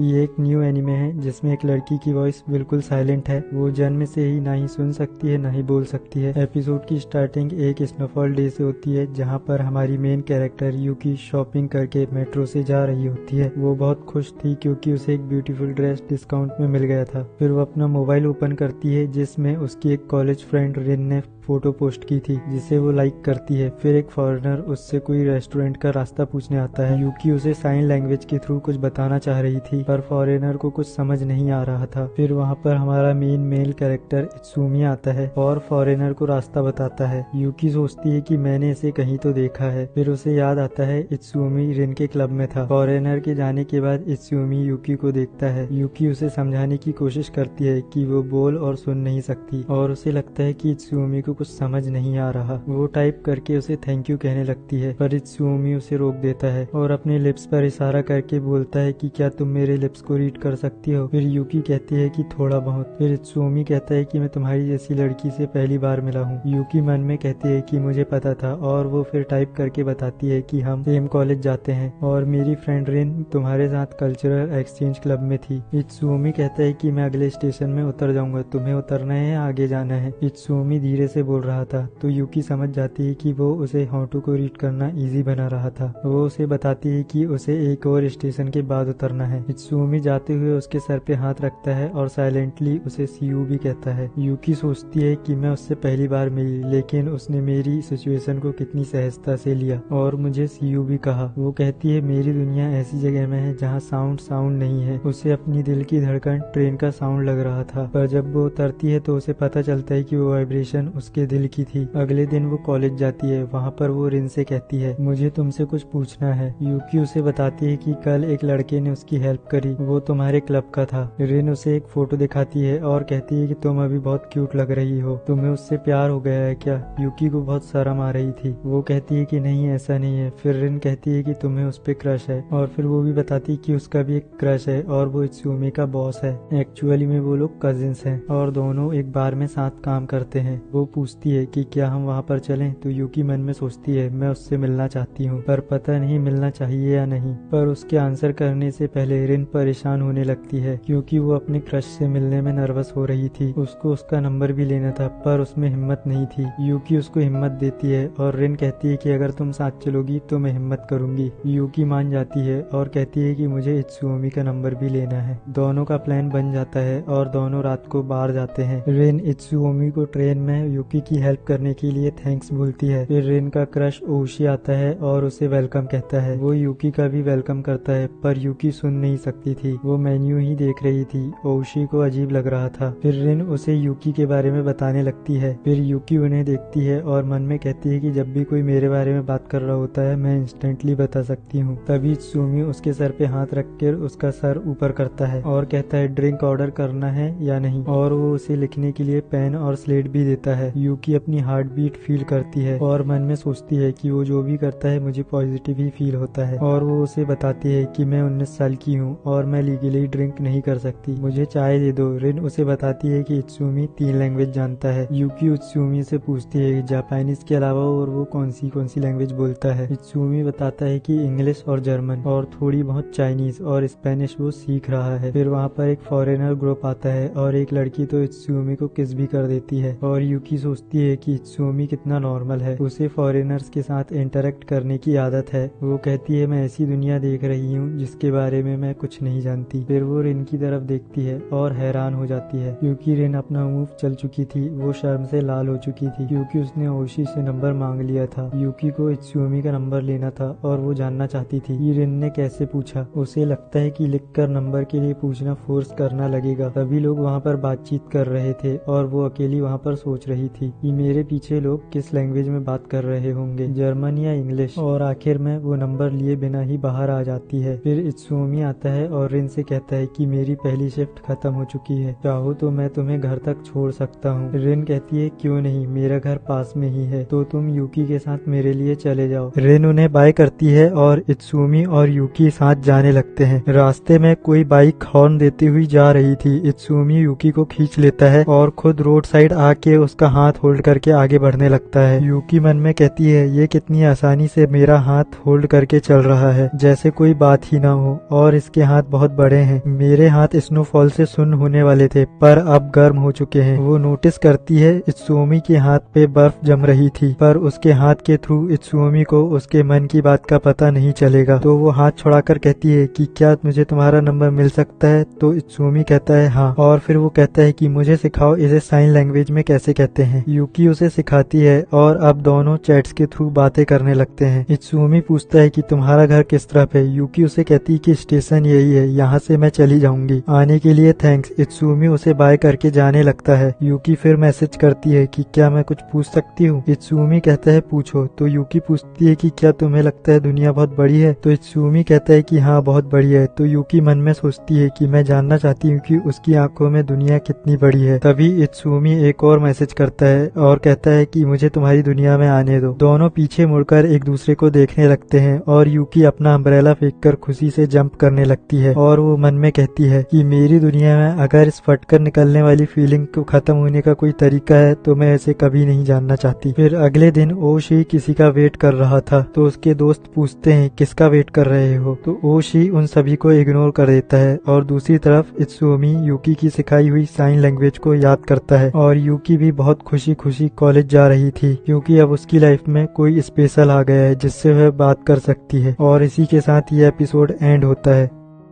ये एक new anime है जिसमें एक लड़की की वॉइस बिल्कुल साइलेंट है। वो जन्म से ही ना ही सुन सकती है ना ही बोल सकती है। एपिसोड की स्टार्टिंग एक स्नोफॉल डे से होती है जहाँ पर हमारी मेन कैरेक्टर यूकी शॉपिंग करके मेट्रो से जा रही होती है। वो बहुत खुश थी क्योंकि उसे एक ब्यूटीफुल ड्रेस डिस्काउंट में मिल गया था। फिर वो अपना मोबाइल ओपन करती है जिसमें उसकी एक कॉलेज फ्रेंड रिन ने फोटो पोस्ट की थी जिसे वो लाइक करती है। फिर एक फॉरेनर उससे कोई रेस्टोरेंट का रास्ता पूछने आता है। यूकी उसे साइन लैंग्वेज के थ्रू कुछ बताना चाह रही थी पर फॉरेनर को कुछ समझ नहीं आ रहा था। फिर वहाँ पर हमारा मेन मेल कैरेक्टर इत्सुमी आता है और फॉरेनर को रास्ता बताता है। यूकी सोचती है कि मैंने इसे कहीं तो देखा है। फिर उसे याद आता है इत्सुमी रिन के क्लब में था। फॉरेनर के जाने के बाद इत्सुमी यूकी को देखता है। यूकी उसे समझाने की कोशिश करती है कि वो बोल और सुन नहीं सकती और उसे लगता है कि इत्सुमी को कुछ समझ नहीं आ रहा। वो टाइप करके उसे थैंक यू कहने लगती है पर इत्सुमी उसे रोक देता है और अपने लिप्स पर इशारा करके बोलता है कि क्या तुम मेरे लिप्स को रीड कर सकती हो। फिर यूकी कहती है कि थोड़ा बहुत। फिर इत्सुमी कहता है कि मैं तुम्हारी जैसी लड़की से पहली बार मिला हूँ। यूकी मन में कहती है कि मुझे पता था और वो फिर टाइप करके बताती है कि हम सेम कॉलेज जाते हैं और मेरी फ्रेंड रिन तुम्हारे साथ कल्चरल एक्सचेंज क्लब में थी। इत्सुमी कहता है कि मैं अगले स्टेशन में उतर जाऊंगा, तुम्हें उतरना है या आगे जाना है। इत्सुमी धीरे से बोल रहा था तो यूकी समझ जाती है कि वो उसे हाउटू को रीड करना इजी बना रहा था। वो उसे बताती है कि उसे एक और स्टेशन के बाद उतरना है। इत्सुमी जाते हुए उसके सर पे हाथ रखता है और साइलेंटली उसे सीयू भी कहता है। यूकी सोचती है कि मैं उससे पहली बार मिली लेकिन उसने मेरी सिचुएशन को कितनी सहजता से लिया और मुझे सीयू भी कहा। वो कहती है मेरी दुनिया ऐसी जगह में है जहाँ साउंड नहीं है। उसे अपनी दिल की धड़कन ट्रेन का साउंड लग रहा था पर जब वो उतरती है तो उसे पता चलता है कि वो वाइब्रेशन उसके दिल की थी। अगले दिन वो कॉलेज जाती है। वहाँ पर वो रिन से कहती है मुझे तुमसे कुछ पूछना है। यूकी उसे बताती है कि कल एक लड़के ने उसकी हेल्प करी, वो तुम्हारे क्लब का था। रिन उसे एक फोटो दिखाती है और कहती है कि तुम अभी बहुत क्यूट लग रही हो, तुम्हें उससे प्यार हो गया है क्या। यूकी को बहुत शर्म आ रही थी। वो कहती है कि नहीं ऐसा नहीं है। फिर रिन कहती है कि तुम्हें उस पर क्रश है और फिर वो भी बताती है कि उसका भी एक क्रश है और वो इत्सुमी का बॉस है। एक्चुअली में वो लोग कजिन्स हैं और दोनों एक बार में साथ काम करते हैं। वो पूछती है कि क्या हम वहाँ पर चलें तो यूकी मन में सोचती है मैं उससे मिलना चाहती हूँ पर पता नहीं मिलना चाहिए या नहीं। पर उसके आंसर करने से पहले रिन परेशान होने लगती है क्योंकि वो अपने क्रश से मिलने में नर्वस हो रही थी। उसको उसका नंबर भी लेना था पर उसमें हिम्मत नहीं थी। यूकी उसको हिम्मत देती है और रिन कहती है कि अगर तुम साथ चलोगी तो मैं हिम्मत करूंगी। यूकी मान जाती है और कहती है कि मुझे इत्सुमी का नंबर भी लेना है। दोनों का प्लान बन जाता है और दोनों रात को बाहर जाते हैं। रिन इत्सुमी को ट्रेन में यूकी की हेल्प करने के लिए थैंक्स बोलती है। फिर रिन का क्रश ओशी आता है और उसे वेलकम कहता है। वो यूकी का भी वेलकम करता है पर यूकी सुन नहीं सकती थी, वो मेन्यू ही देख रही थी। ओशी को अजीब लग रहा था। फिर रिन उसे यूकी के बारे में बताने लगती है। फिर यूकी उन्हें देखती है और मन में कहती है कि जब भी कोई मेरे बारे में बात कर रहा होता है मैं इंस्टेंटली बता सकती हूँ। तभी सुमी उसके सर पे हाथ रखकर उसका सर ऊपर करता है और कहता है ड्रिंक ऑर्डर करना है या नहीं, और वो उसे लिखने के लिए पेन और स्लेट भी देता है। यूकी अपनी हार्ट बीट फील करती है और मन में सोचती है कि वो जो भी करता है मुझे पॉजिटिव ही फील होता है। और वो उसे बताती है कि मैं 19 साल की हूँ और मैं लीगली ड्रिंक नहीं कर सकती, मुझे चाय दे दो। रिन उसे बताती है कि इत्सुमी 3 लैंग्वेज जानता है। यूकी इत्सुमी से पूछती है जापानीज के अलावा और वो कौन सी लैंग्वेज बोलता है। इत्सुमी बताता है कि इंग्लिश और जर्मन और थोड़ी बहुत चाइनीज और स्पेनिश वो सीख रहा है। फिर वहाँ पर एक फॉरेनर ग्रुप आता है और एक लड़की तो इत्सुमी को किस भी कर देती है और यूकी सोचती है कि इत्सुमी कितना नॉर्मल है, उसे फॉरेनर्स के साथ इंटरेक्ट करने की आदत है। वो कहती है मैं ऐसी दुनिया देख रही हूँ जिसके बारे में मैं कुछ नहीं जानती। फिर वो रिन की तरफ देखती है और हैरान हो जाती है क्योंकि रिन अपना मूव चल चुकी थी। वो शर्म से लाल हो चुकी थी क्योंकि उसने ओशी से नंबर मांग लिया था। यूकी को इत्सुमी का नंबर लेना था और वो जानना चाहती थी कि रिन ने कैसे पूछा। उसे लगता है कि लिखकर नंबर के लिए पूछना फोर्स करना लगेगा। सभी लोग वहाँ पर बातचीत कर रहे थे और वो अकेली वहाँ पर सोच रही थी कि मेरे पीछे लोग किस लैंग्वेज में बात कर रहे होंगे, जर्मन या इंग्लिश। और आखिर में वो नंबर लिए बिना ही बाहर आ जाती है। फिर इत्सुमी आता है और रिन से कहता है कि मेरी पहली शिफ्ट खत्म हो चुकी है, चाहो तो मैं तुम्हें घर तक छोड़ सकता हूँ। रिन कहती है क्यों नहीं, मेरा घर पास में ही है, तो तुम यूकी के साथ मेरे लिए चले जाओ। रिन उन्हें बाय करती है और इत्सुमी और यूकी साथ जाने लगते हैं। रास्ते में कोई बाइक हॉर्न देती हुई जा रही थी। इत्सुमी यूकी को खींच लेता है और खुद रोड साइड आके उसका हाथ होल्ड करके आगे बढ़ने लगता है। यूकी मन में कहती है ये कितनी आसानी से मेरा हाथ होल्ड करके चल रहा है, जैसे कोई बात ही ना हो, और इसके हाथ बहुत बड़े हैं। मेरे हाथ स्नोफॉल से सुन्न होने वाले थे पर अब गर्म हो चुके हैं। वो नोटिस करती है इत्सुओमी के हाथ पे बर्फ जम रही थी पर उसके हाथ के थ्रू इत्सुओमी को उसके मन की बात का पता नहीं चलेगा। तो वो हाथ छुड़ाकर कहती है कि क्या मुझे तुम्हारा नंबर मिल सकता है। तो इत्सुओमी कहता है हाँ, और फिर वो कहता है कि मुझे सिखाओ इसे साइन लैंग्वेज में कैसे कहते हैं। यूकी उसे सिखाती है और अब दोनों चैट्स के थ्रू बातें करने लगते हैं। इत्सुओमी पूछता है कि तुम्हारा घर किस तरफ है। यूकी उसे कहती है कि स्टेशन यही है, यहाँ से मैं चली जाऊंगी, आने के लिए थैंक्स। इत्सुओमी उसे बाय करके जाने लगता है। यूकी फिर मैसेज करती है कि क्या मैं कुछ पूछ सकती हूँ। इत्सुओमी कहता है पूछो। तो यूकी पूछती है कि क्या तुम्हें लगता है दुनिया बहुत बड़ी है। तो इत्सुओमी कहता है कि हाँ बहुत बड़ी है। तो यूकी मन में सोचती है कि मैं जानना चाहती हूँ कि उसकी आंखों में दुनिया कितनी बड़ी है। तभी इत्सुओमी एक और मैसेज करता है और कहता है कि मुझे तुम्हारी दुनिया में आने दो। दोनों पीछे मुड़कर एक दूसरे को देखने लगते हैं और यूकी अपना अम्ब्रेला फेंककर खुशी से जंप करने लगती है और वो मन में कहती है कि मेरी दुनिया में अगर इस फटकर निकलने वाली फीलिंग को खत्म होने का कोई तरीका है तो मैं इसे कभी नहीं जानना चाहती। फिर अगले दिन ओशी किसी का वेट कर रहा था तो उसके दोस्त पूछते हैं किसका वेट कर रहे हो। तो ओशी उन सभी को इग्नोर कर देता है और दूसरी तरफ इत्सुओमी यूकी की सिखाई हुई साइन लैंग्वेज को याद करता है और यूकी भी बहुत खुशी खुशी कॉलेज जा रही थी क्योंकि अब उसकी लाइफ में कोई स्पेशल आ गया है जिससे वह बात कर सकती है। और इसी के साथ ये एपिसोड एंड होता है।